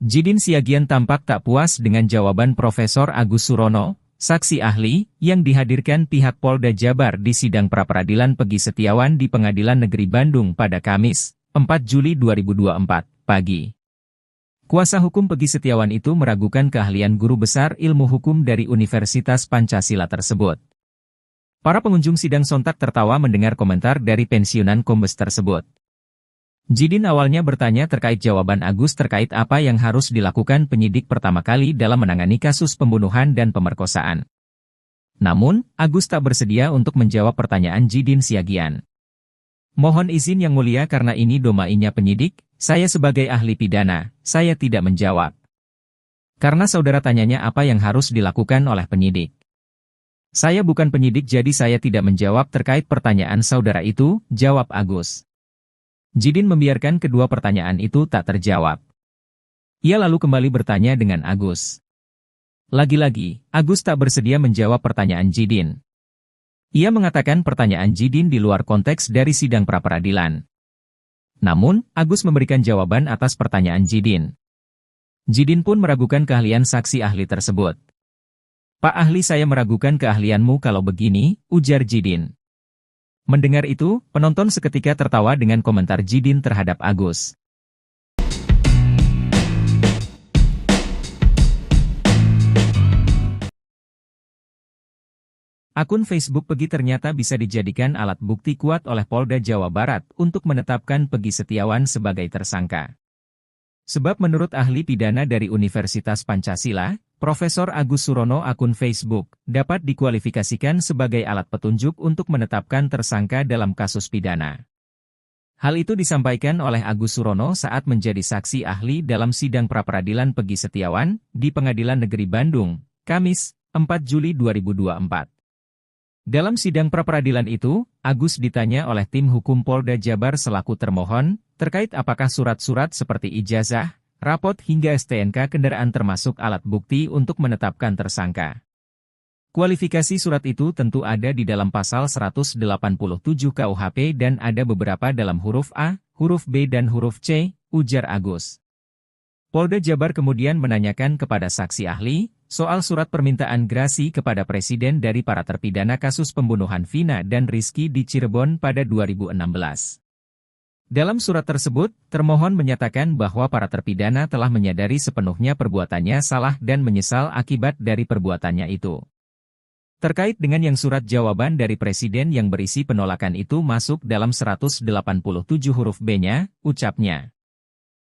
Jidin Siagian tampak tak puas dengan jawaban Profesor Agus Surono, saksi ahli, yang dihadirkan pihak Polda Jabar di sidang pra-peradilan Peggy Setiawan di Pengadilan Negeri Bandung pada Kamis, 4 Juli 2024, pagi. Kuasa hukum Peggy Setiawan itu meragukan keahlian guru besar ilmu hukum dari Universitas Pancasila tersebut. Para pengunjung sidang sontak tertawa mendengar komentar dari pensiunan Kombes tersebut. Jidin awalnya bertanya terkait jawaban Agus terkait apa yang harus dilakukan penyidik pertama kali dalam menangani kasus pembunuhan dan pemerkosaan. Namun, Agus tak bersedia untuk menjawab pertanyaan Jidin Siagian. Mohon izin Yang Mulia karena ini domainya penyidik, saya sebagai ahli pidana, saya tidak menjawab. Karena saudara tanyanya apa yang harus dilakukan oleh penyidik. Saya bukan penyidik jadi saya tidak menjawab terkait pertanyaan saudara itu, jawab Agus. Jidin membiarkan kedua pertanyaan itu tak terjawab. Ia lalu kembali bertanya dengan Agus. Lagi-lagi, Agus tak bersedia menjawab pertanyaan Jidin. Ia mengatakan pertanyaan Jidin di luar konteks dari sidang pra-peradilan. Namun, Agus memberikan jawaban atas pertanyaan Jidin. Jidin pun meragukan keahlian saksi ahli tersebut. Pak ahli, saya meragukan keahlianmu kalau begini, ujar Jidin. Mendengar itu, penonton seketika tertawa dengan komentar Jidin terhadap Agus. Akun Facebook Peggy ternyata bisa dijadikan alat bukti kuat oleh Polda Jawa Barat untuk menetapkan Peggy Setiawan sebagai tersangka. Sebab menurut ahli pidana dari Universitas Pancasila, Profesor Agus Surono, akun Facebook dapat dikualifikasikan sebagai alat petunjuk untuk menetapkan tersangka dalam kasus pidana. Hal itu disampaikan oleh Agus Surono saat menjadi saksi ahli dalam sidang pra-peradilan Peggy Setiawan di Pengadilan Negeri Bandung, Kamis, 4 Juli 2024. Dalam sidang pra-peradilan itu, Agus ditanya oleh tim hukum Polda Jabar selaku termohon, terkait apakah surat-surat seperti ijazah, rapot hingga STNK kendaraan termasuk alat bukti untuk menetapkan tersangka. Kualifikasi surat itu tentu ada di dalam pasal 187 KUHP dan ada beberapa dalam huruf A, huruf B dan huruf C, ujar Agus. Polda Jabar kemudian menanyakan kepada saksi ahli, soal surat permintaan grasi kepada Presiden dari para terpidana kasus pembunuhan Vina dan Rizky di Cirebon pada 2016. Dalam surat tersebut, termohon menyatakan bahwa para terpidana telah menyadari sepenuhnya perbuatannya salah dan menyesal akibat dari perbuatannya itu. Terkait dengan yang surat jawaban dari Presiden yang berisi penolakan itu masuk dalam 187 huruf B-nya, ucapnya.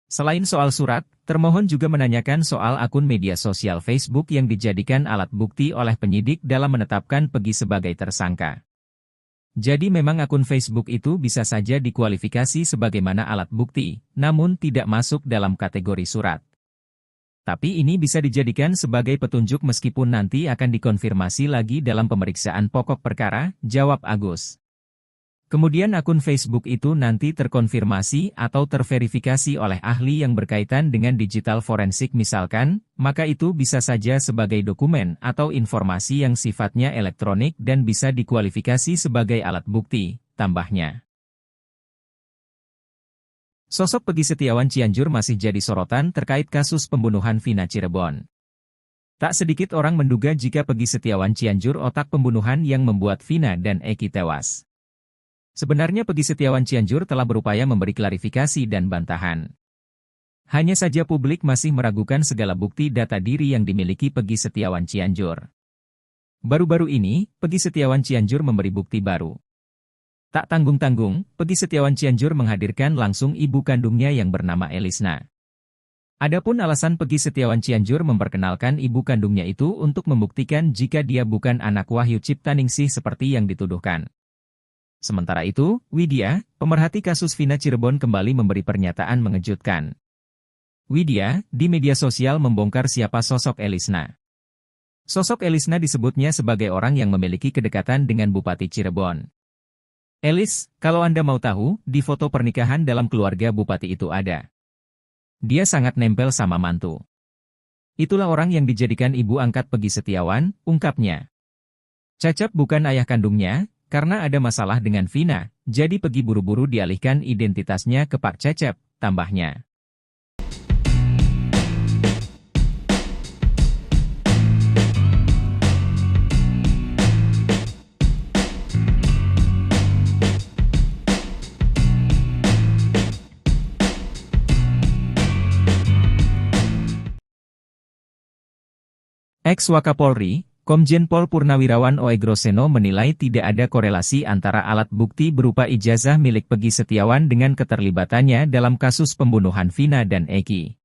Selain soal surat, termohon juga menanyakan soal akun media sosial Facebook yang dijadikan alat bukti oleh penyidik dalam menetapkan Peggy sebagai tersangka. Jadi memang akun Facebook itu bisa saja dikualifikasi sebagaimana alat bukti, namun tidak masuk dalam kategori surat. Tapi ini bisa dijadikan sebagai petunjuk meskipun nanti akan dikonfirmasi lagi dalam pemeriksaan pokok perkara, jawab Agus. Kemudian akun Facebook itu nanti terkonfirmasi atau terverifikasi oleh ahli yang berkaitan dengan digital forensik misalkan, maka itu bisa saja sebagai dokumen atau informasi yang sifatnya elektronik dan bisa dikualifikasi sebagai alat bukti, tambahnya. Sosok Peggy Setiawan Cianjur masih jadi sorotan terkait kasus pembunuhan Vina Cirebon. Tak sedikit orang menduga jika Peggy Setiawan Cianjur otak pembunuhan yang membuat Vina dan Eki tewas. Sebenarnya Peggy Setiawan Cianjur telah berupaya memberi klarifikasi dan bantahan. Hanya saja publik masih meragukan segala bukti data diri yang dimiliki Peggy Setiawan Cianjur. Baru-baru ini, Peggy Setiawan Cianjur memberi bukti baru. Tak tanggung-tanggung, Peggy Setiawan Cianjur menghadirkan langsung ibu kandungnya yang bernama Elisna. Adapun alasan Peggy Setiawan Cianjur memperkenalkan ibu kandungnya itu untuk membuktikan jika dia bukan anak Wahyu Ciptaningsih seperti yang dituduhkan. Sementara itu, Widya, pemerhati kasus Vina Cirebon kembali memberi pernyataan mengejutkan. Widya, di media sosial membongkar siapa sosok Elisna. Sosok Elisna disebutnya sebagai orang yang memiliki kedekatan dengan Bupati Cirebon. Elis, kalau Anda mau tahu, di foto pernikahan dalam keluarga Bupati itu ada. Dia sangat nempel sama mantu. Itulah orang yang dijadikan ibu angkat Peggy Setiawan, ungkapnya. Cecep bukan ayah kandungnya, karena ada masalah dengan Vina, jadi Peggy buru-buru dialihkan identitasnya ke Pak Cecep, tambahnya. Ex-Wakapolri, Komjen Pol Purnawirawan Oegroseno menilai tidak ada korelasi antara alat bukti berupa ijazah milik Peggy Setiawan dengan keterlibatannya dalam kasus pembunuhan Vina dan Eki.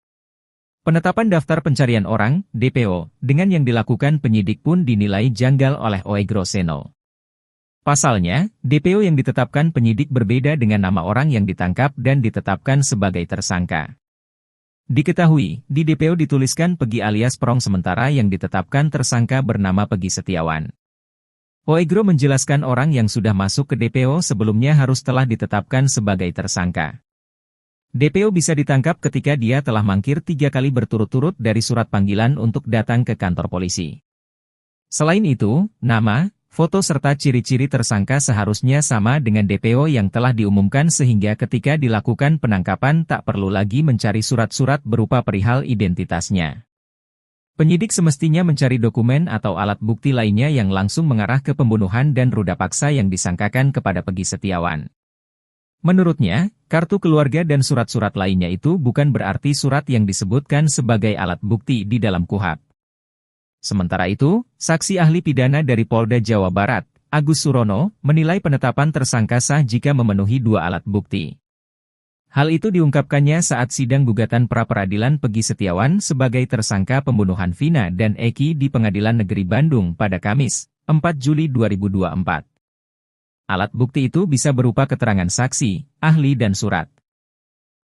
Penetapan daftar pencarian orang, DPO, dengan yang dilakukan penyidik pun dinilai janggal oleh Oegroseno. Pasalnya, DPO yang ditetapkan penyidik berbeda dengan nama orang yang ditangkap dan ditetapkan sebagai tersangka. Diketahui, di DPO dituliskan Peggy alias Perong sementara yang ditetapkan tersangka bernama Peggy Setiawan. Oegro menjelaskan orang yang sudah masuk ke DPO sebelumnya harus telah ditetapkan sebagai tersangka. DPO bisa ditangkap ketika dia telah mangkir 3 kali berturut-turut dari surat panggilan untuk datang ke kantor polisi. Selain itu, nama, foto serta ciri-ciri tersangka seharusnya sama dengan DPO yang telah diumumkan sehingga ketika dilakukan penangkapan tak perlu lagi mencari surat-surat berupa perihal identitasnya. Penyidik semestinya mencari dokumen atau alat bukti lainnya yang langsung mengarah ke pembunuhan dan ruda paksa yang disangkakan kepada Peggy Setiawan. Menurutnya, kartu keluarga dan surat-surat lainnya itu bukan berarti surat yang disebutkan sebagai alat bukti di dalam KUHP. Sementara itu, saksi ahli pidana dari Polda Jawa Barat, Agus Surono, menilai penetapan tersangka sah jika memenuhi 2 alat bukti. Hal itu diungkapkannya saat sidang gugatan pra-peradilan Peggy Setiawan sebagai tersangka pembunuhan Vina dan Eki di Pengadilan Negeri Bandung pada Kamis, 4 Juli 2024. Alat bukti itu bisa berupa keterangan saksi, ahli dan surat.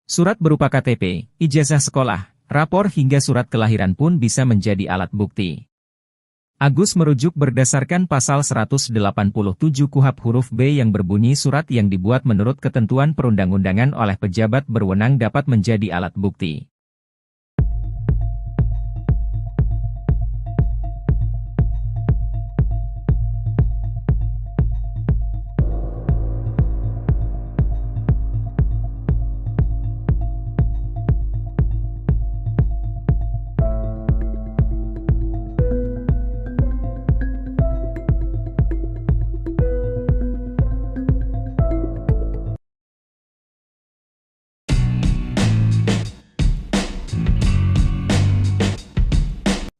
Surat berupa KTP, ijazah sekolah, rapor hingga surat kelahiran pun bisa menjadi alat bukti. Agus merujuk berdasarkan pasal 187 KUHP huruf B yang berbunyi surat yang dibuat menurut ketentuan perundang-undangan oleh pejabat berwenang dapat menjadi alat bukti.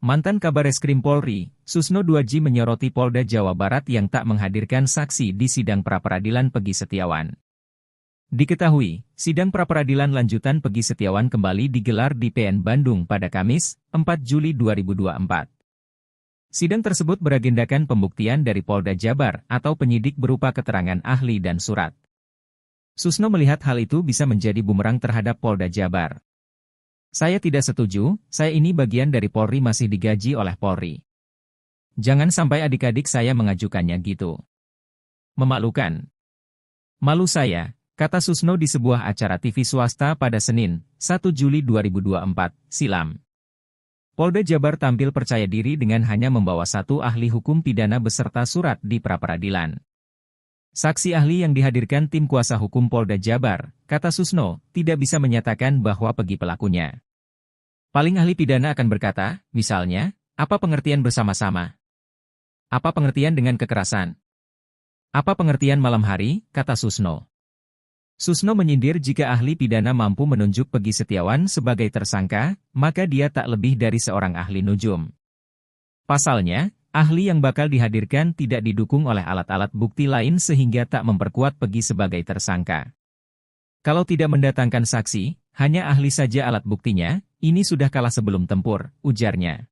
Mantan Kabareskrim Polri, Susno Duaji menyoroti Polda Jawa Barat yang tak menghadirkan saksi di sidang pra-peradilan Peggy Setiawan. Diketahui, sidang pra-peradilan lanjutan Peggy Setiawan kembali digelar di PN Bandung pada Kamis, 4 Juli 2024. Sidang tersebut beragendakan pembuktian dari Polda Jabar atau penyidik berupa keterangan ahli dan surat. Susno melihat hal itu bisa menjadi bumerang terhadap Polda Jabar. Saya tidak setuju, saya ini bagian dari Polri masih digaji oleh Polri. Jangan sampai adik-adik saya mengajukannya gitu. Memalukan. Malu saya, kata Susno di sebuah acara TV swasta pada Senin, 1 Juli 2024, silam. Polda Jabar tampil percaya diri dengan hanya membawa 1 ahli hukum pidana beserta surat di pra-peradilan. Saksi ahli yang dihadirkan tim kuasa hukum Polda Jabar, kata Susno, tidak bisa menyatakan bahwa Peggy pelakunya. Paling ahli pidana akan berkata, misalnya, apa pengertian bersama-sama? Apa pengertian dengan kekerasan? Apa pengertian malam hari, kata Susno. Susno menyindir jika ahli pidana mampu menunjuk Peggy Setiawan sebagai tersangka, maka dia tak lebih dari seorang ahli nujum. Pasalnya, ahli yang bakal dihadirkan tidak didukung oleh alat-alat bukti lain sehingga tak memperkuat Peggy sebagai tersangka. Kalau tidak mendatangkan saksi, hanya ahli saja alat buktinya, ini sudah kalah sebelum tempur, ujarnya.